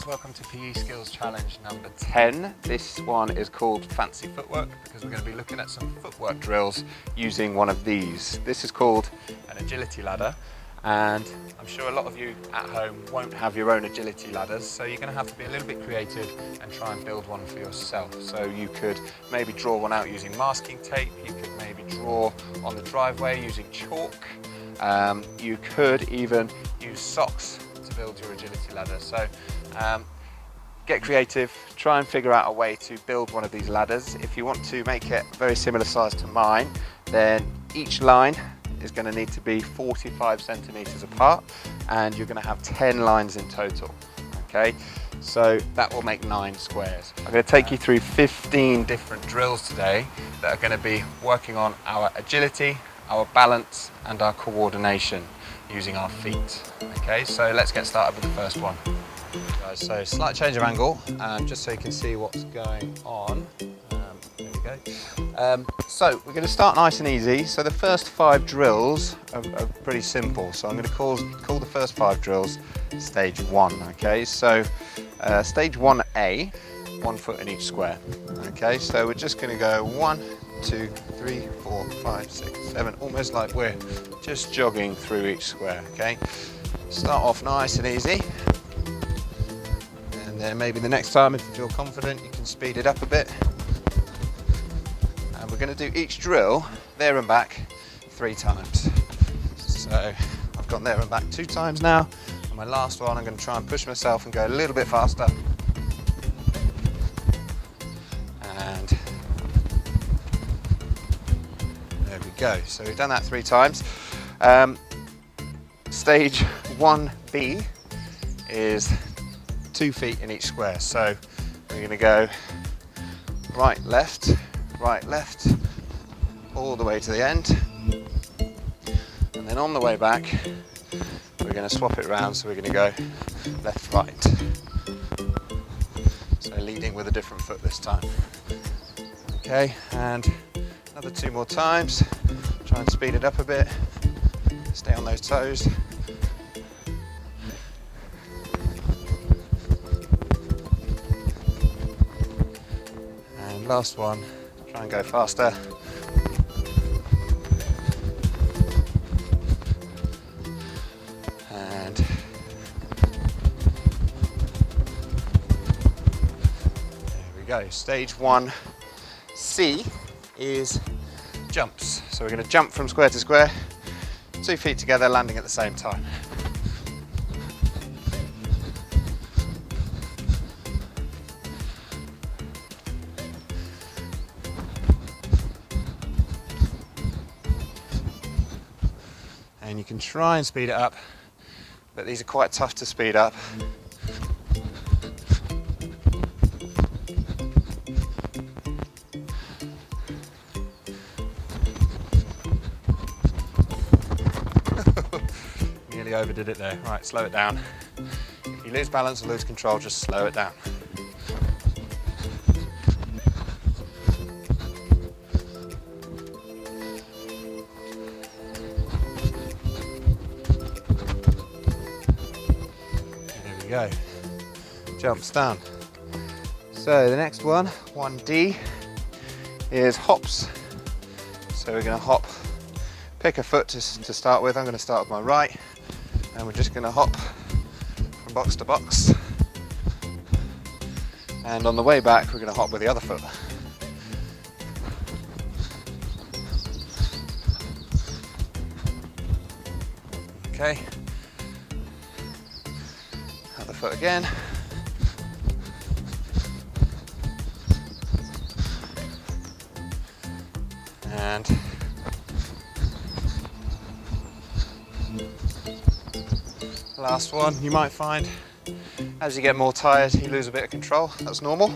welcome to PE Skills Challenge number 10. This one is called Fancy Footwork because we're going to be looking at some footwork drills using one of these. This is called an agility ladder, and I'm sure a lot of you at home won't have your own agility ladders, so you're going to have to be a little bit creative and try and build one for yourself. So you could maybe draw one out using masking tape, you could maybe draw on the driveway using chalk, you could even use socks to build your agility ladder. So get creative, try and figure out a way to build one of these ladders. If you want to make it very similar size to mine, then each line is going to need to be 45 centimeters apart, and you're going to have 10 lines in total. Okay, so that will make 9 squares. I'm going to take you through 15 different drills today that are going to be working on our agility, our balance and our coordination using our feet. Okay, so let's get started with the first one. So slight change of angle, just so you can see what's going on. There we go. So we're going to start nice and easy. So the first 5 drills are pretty simple. So I'm going to call the first 5 drills stage 1. Okay, so stage 1A, 1 foot in each square. Okay, so we're just going to go 1, 2, 3, 4, 5, 6, 7, almost like we're just jogging through each square. Okay, start off nice and easy. And then maybe the next time, if you feel confident, you can speed it up a bit. And we're going to do each drill there and back 3 times. So I've gone there and back 2 times now. And my last one, I'm going to try and push myself and go a little bit faster. And there we go. So we've done that 3 times. Stage 1B is 2 feet in each square. So we're going to go right, left, all the way to the end. And then on the way back, we're going to swap it around. So we're going to go left, right. So leading with a different foot this time. Okay, and another 2 more times. Try and speed it up a bit. Stay on those toes. Last one, try and go faster. And there we go. Stage 1C is jumps. So we're going to jump from square to square, 2 feet together, landing at the same time. And you can try and speed it up, but these are quite tough to speed up. Nearly overdid it there. Right, slow it down. If you lose balance or lose control, just slow it down. Go. Jumps down. So the next one, 1D, is hops. So we're going to hop, pick a foot to start with. I'm going to start with my right, and we're just going to hop from box to box. And on the way back, we're going to hop with the other foot. Okay. Other foot again. And last one. You might find as you get more tired, you lose a bit of control. That's normal,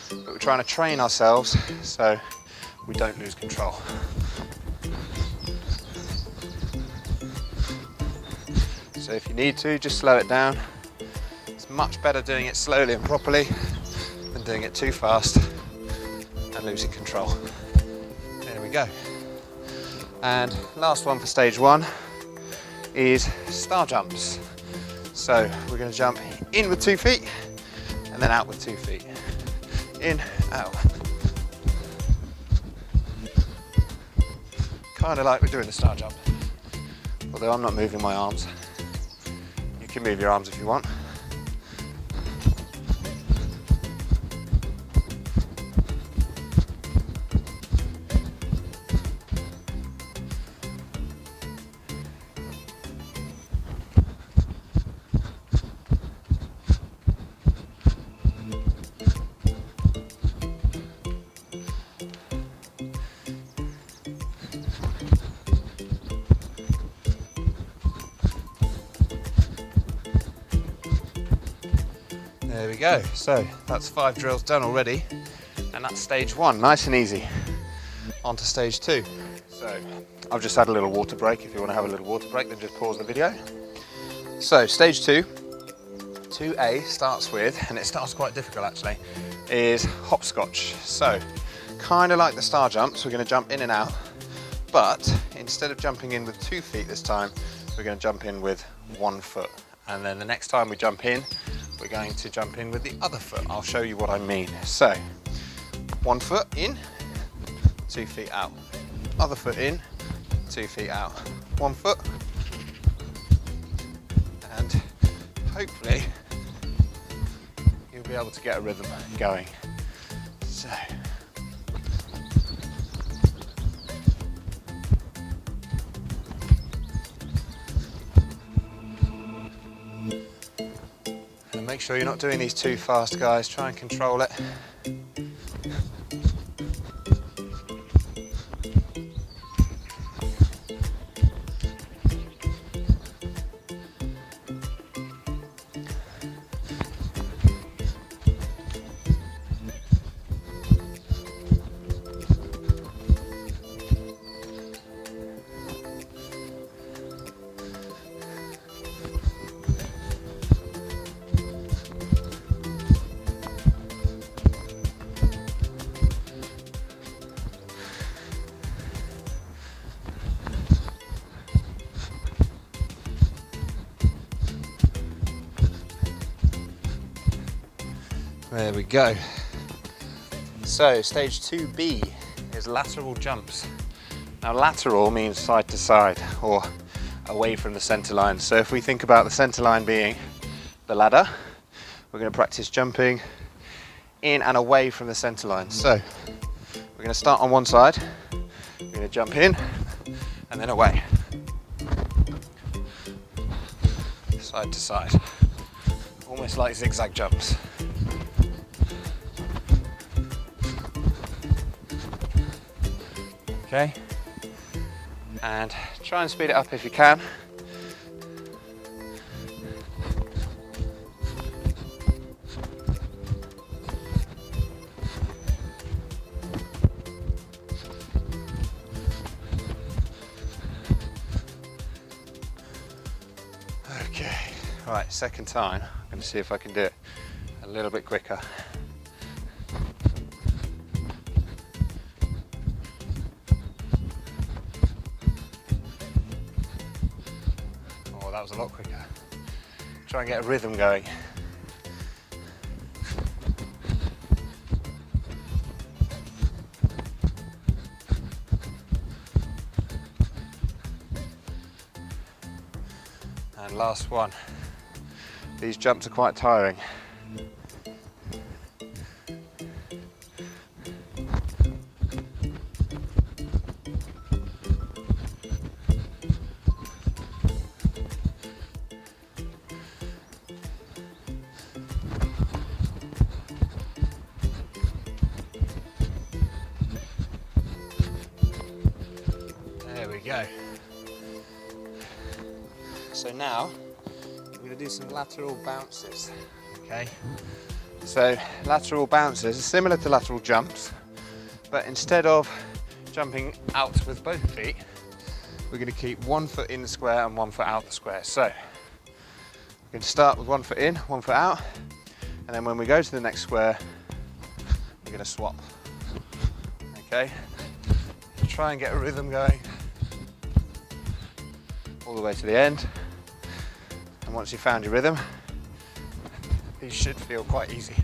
but we're trying to train ourselves so we don't lose control. So if you need to, just slow it down. It's much better doing it slowly and properly than doing it too fast and losing control. There we go. And last one for stage 1 is star jumps. So we're going to jump in with 2 feet and then out with 2 feet. In, out. Kind of like we're doing the star jump, although I'm not moving my arms. You can move your arms if you want. There we go. So that's 5 drills done already, and that's stage 1, nice and easy. On to stage 2. So I've just had a little water break. If you want to have a little water break, then just pause the video. So stage 2, 2A starts with, and it starts quite difficult actually, is hopscotch. So kind of like the star jumps, we're going to jump in and out, but instead of jumping in with 2 feet this time, we're going to jump in with 1 foot. And then the next time we jump in, we're going to jump in with the other foot. I'll show you what I mean. So 1 foot in, 2 feet out. Other foot in, 2 feet out. 1 foot, and hopefully you'll be able to get a rhythm going. So and make sure you're not doing these too fast, guys. Try and control it. There we go. So stage 2B is lateral jumps. Now lateral means side to side or away from the center line. So if we think about the center line being the ladder, we're going to practice jumping in and away from the center line. So we're going to start on one side, we're going to jump in and then away. Side to side. Almost like zigzag jumps. Okay, and try and speed it up if you can. Okay, right, second time. I'm going to see if I can do it a little bit quicker. That was a lot quicker. Try and get a rhythm going. And last one. These jumps are quite tiring. There we go. So now we're going to do some lateral bounces. Okay. So lateral bounces are similar to lateral jumps, but instead of jumping out with both feet, we're going to keep 1 foot in the square and 1 foot out the square. So we're going to start with 1 foot in, 1 foot out, and then when we go to the next square, we're going to swap. Okay. Try and get a rhythm going all the way to the end, and once you've found your rhythm, these should feel quite easy.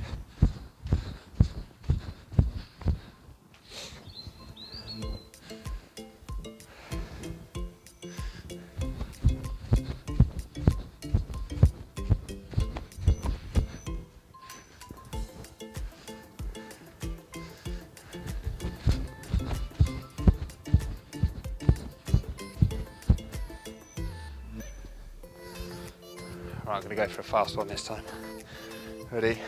Right, I'm going to go for a fast one this time. Ready?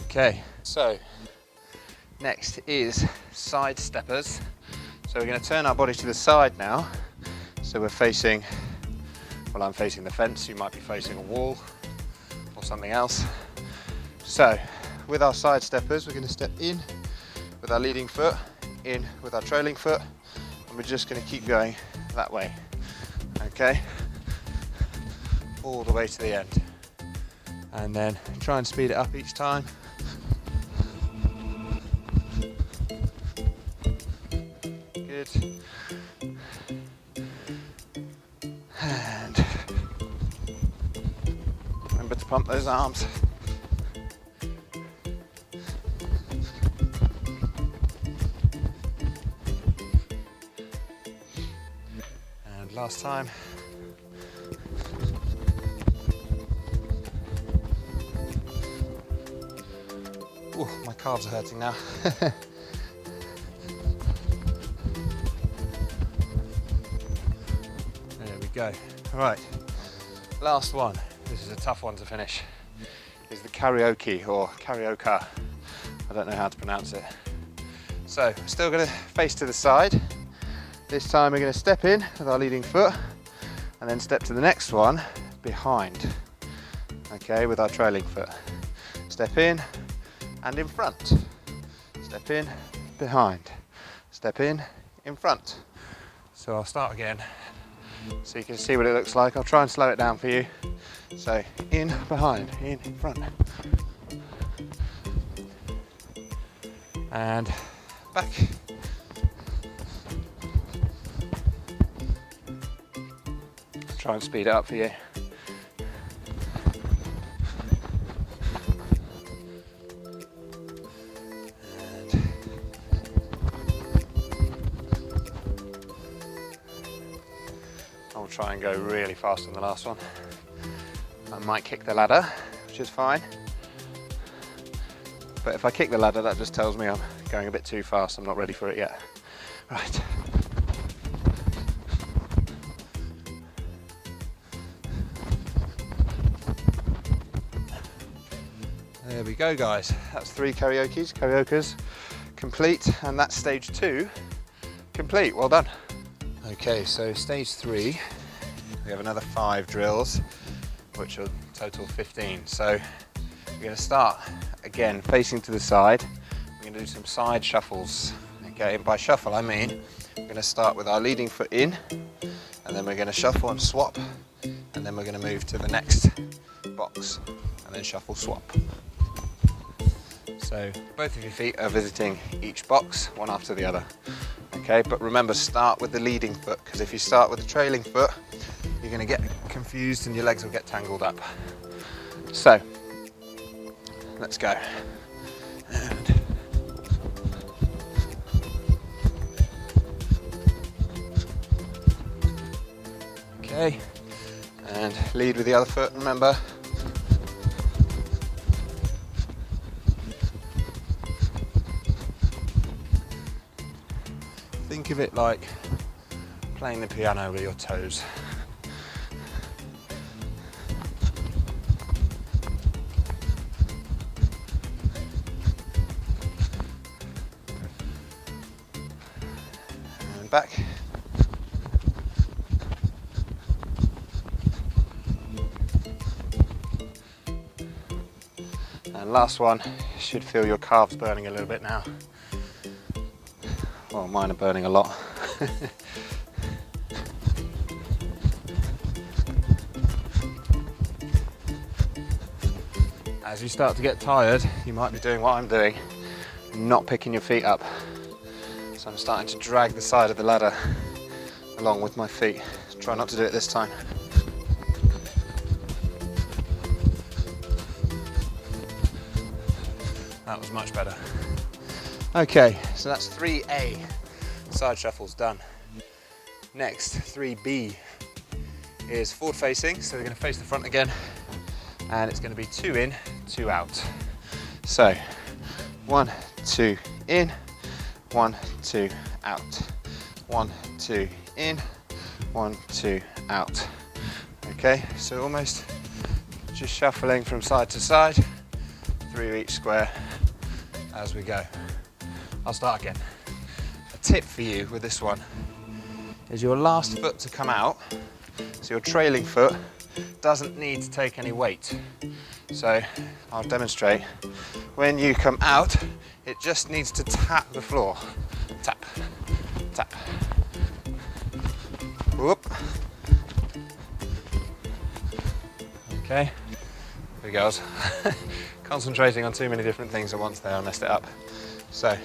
Okay, so next is side steppers. So we're going to turn our body to the side now. So we're facing, well, I'm facing the fence, you might be facing a wall or something else. So with our side steppers, we're going to step in with our leading foot, in with our trailing foot, and we're just going to keep going that way. Okay, all the way to the end. And then try and speed it up each time. Good. And remember to pump those arms. And last time. Ooh, my calves are hurting now. There we go. All right, last one. This is a tough one to finish. Is the karaoke or karaoke. I don't know how to pronounce it. So, still going to face to the side. This time we're going to step in with our leading foot and then step to the next one behind. Okay, with our trailing foot. Step in and in front. Step in, behind. Step in front. So I'll start again so you can see what it looks like. I'll try and slow it down for you. So in, behind, in front. And back. Try and speed it up for you. I'll try and go really fast on the last one. I might kick the ladder, which is fine. But if I kick the ladder, that just tells me I'm going a bit too fast. I'm not ready for it yet. Right. There we go, guys. That's 3 karaokes complete, and that's stage 2 complete. Well done. Okay, so stage 3, we have another 5 drills, which will total 15. So we're going to start again facing to the side. We're going to do some side shuffles. Okay, and by shuffle I mean we're going to start with our leading foot in, and then we're going to shuffle and swap, and then we're going to move to the next box, and then shuffle swap. So both of your feet are visiting each box, one after the other. Okay, but remember, start with the leading foot, because if you start with the trailing foot, you're going to get confused and your legs will get tangled up. So, let's go. And okay, and lead with the other foot, remember. Think of it like playing the piano with your toes. And back. And last one, should feel your calves burning a little bit now. Well, mine are burning a lot. As you start to get tired, you might be doing what I'm doing, not picking your feet up. So I'm starting to drag the side of the ladder along with my feet. Try not to do it this time. That was much better. Okay, so that's 3A, side shuffles done. Next, 3B is forward facing, so we're going to face the front again, and it's going to be 2 in, 2 out. So 1, 2 in, 1, 2 out, 1, 2 in, 1, 2 out. Okay, so almost just shuffling from side to side through each square as we go. I'll start again. A tip for you with this one is your last foot to come out, so your trailing foot doesn't need to take any weight. So I'll demonstrate. When you come out, it just needs to tap the floor. Tap, tap. Whoop. Okay, here we go. Concentrating on too many different things at once there, I messed it up. So,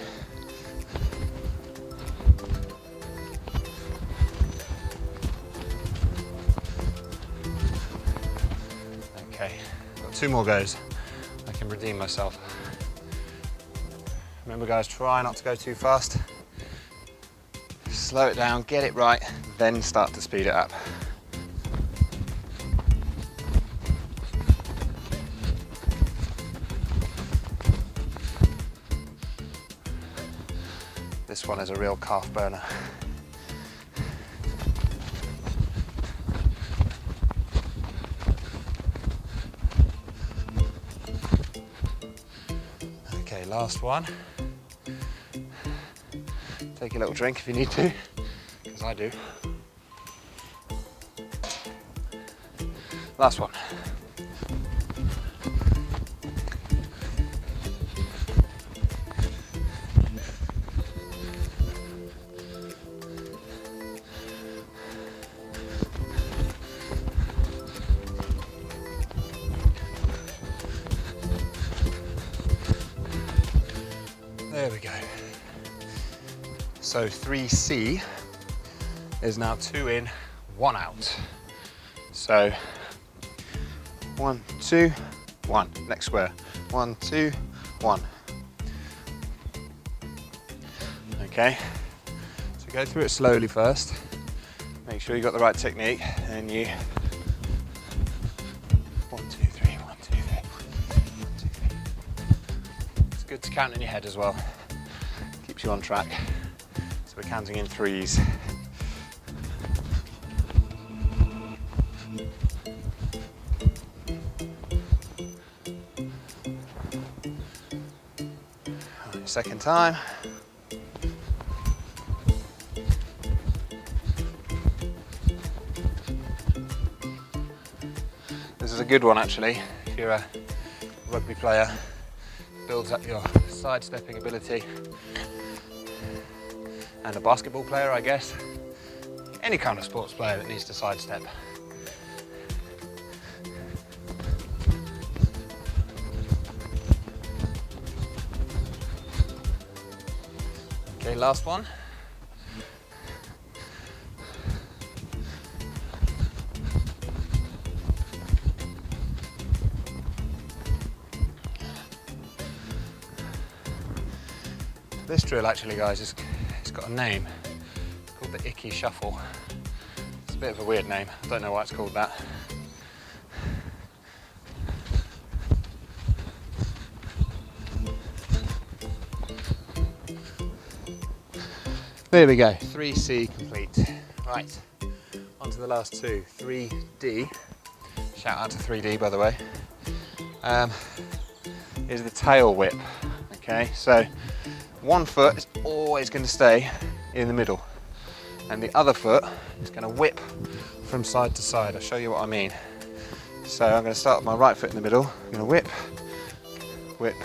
okay, got 2 more goes. I can redeem myself. Remember guys, try not to go too fast. Slow it down, get it right, then start to speed it up. This one is a real calf burner. Okay, last one. Take a little drink if you need to, because I do. Last one. There we go. So 3C is now 2 in, 1 out. So 1, 2, 1. Next square. 1, 2, 1. Okay. So go through it slowly first. Make sure you got the right technique, and you 1, 2, 3, 1, 2, 3, 1, 2, 3. It's good to count in your head as well. Keeps you on track. So we're counting in 3s. Right, second time. This is a good one actually, if you're a rugby player. Builds up your sidestepping ability. And a basketball player, I guess. Any kind of sports player that needs to sidestep. Okay, last one. This drill actually, guys, it's got a name. It's called the Icky Shuffle. It's a bit of a weird name. I don't know why it's called that. There we go, 3C complete. Right, on to the last 2, 3D. Shout out to 3D, by the way. Is the tail whip. Okay, so one foot is always going to stay in the middle, and the other foot is going to whip from side to side. I'll show you what I mean. So I'm going to start with my right foot in the middle. I'm going to whip, whip.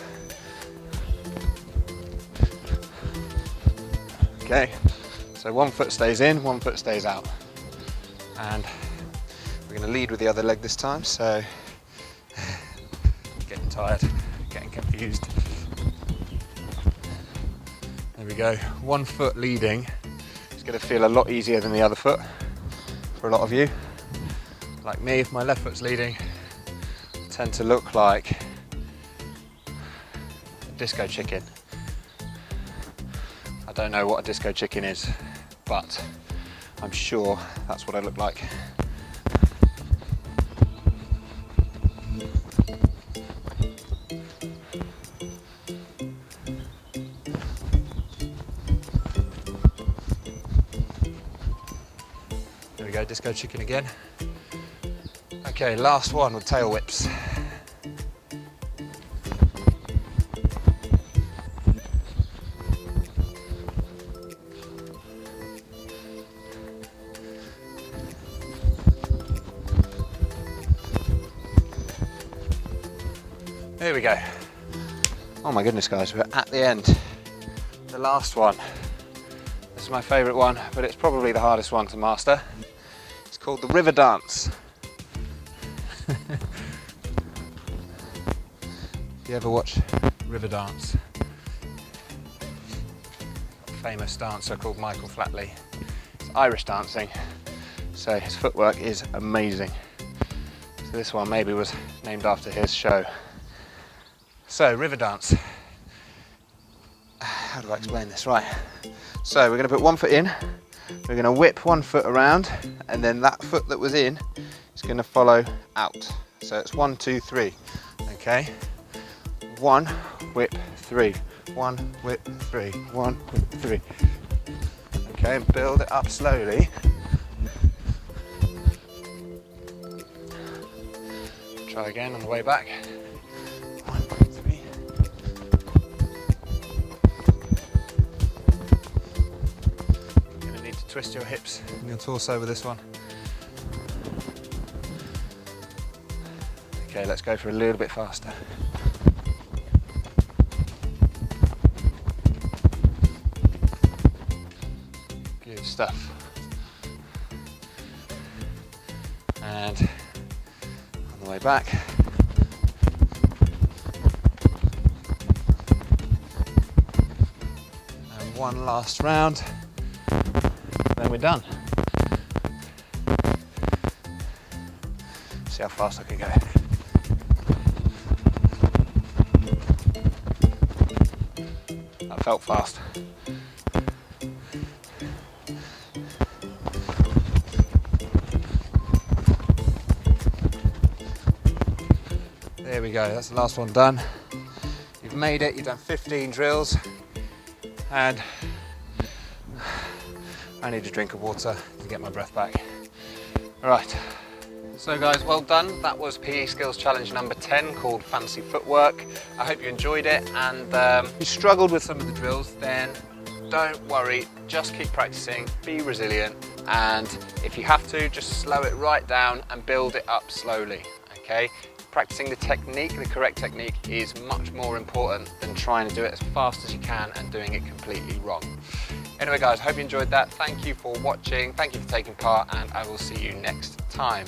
Okay, so one foot stays in, one foot stays out. And we're going to lead with the other leg this time, so getting tired, getting confused. There we go, one foot leading. It's going to feel a lot easier than the other foot for a lot of you. Like me, if my left foot's leading, I tend to look like a disco chicken. I don't know what a disco chicken is, but I'm sure that's what I look like. go, disco chicken again. Okay, last one with tail whips. There we go. Oh my goodness guys, we're at the end. The last one. This is my favourite one, but it's probably the hardest one to master. It's called the river dance. If you ever watch River Dance, a famous dancer called Michael Flatley. It's Irish dancing, so his footwork is amazing. So this one maybe was named after his show. So, river dance. How do I explain this? Right. So we're going to put one foot in, we're going to whip one foot around, and then that foot that was in is going to follow out. So it's 1, 2, 3. Okay. 1, whip, 3. 1, whip, 3. 1, whip, 3. Okay, and build it up slowly. Try again on the way back. 1, 3. You're going to need to twist your hips and your torso with this one. Okay, let's go for a little bit faster. Good stuff. And on the way back. And one last round, then we're done. See how fast I can go. That felt fast. There we go, that's the last one done. You've made it, you've done 15 drills, and I need a drink of water to get my breath back. All right, so guys, well done. That was PE Skills Challenge number 10 called Fancy Footwork. I hope you enjoyed it, and if you struggled with some of the drills, then don't worry, just keep practicing, be resilient, and if you have to, just slow it right down and build it up slowly, okay? Practicing the technique, the correct technique, is much more important than trying to do it as fast as you can and doing it completely wrong. Anyway guys, hope you enjoyed that. Thank you for watching, thank you for taking part, and I will see you next time.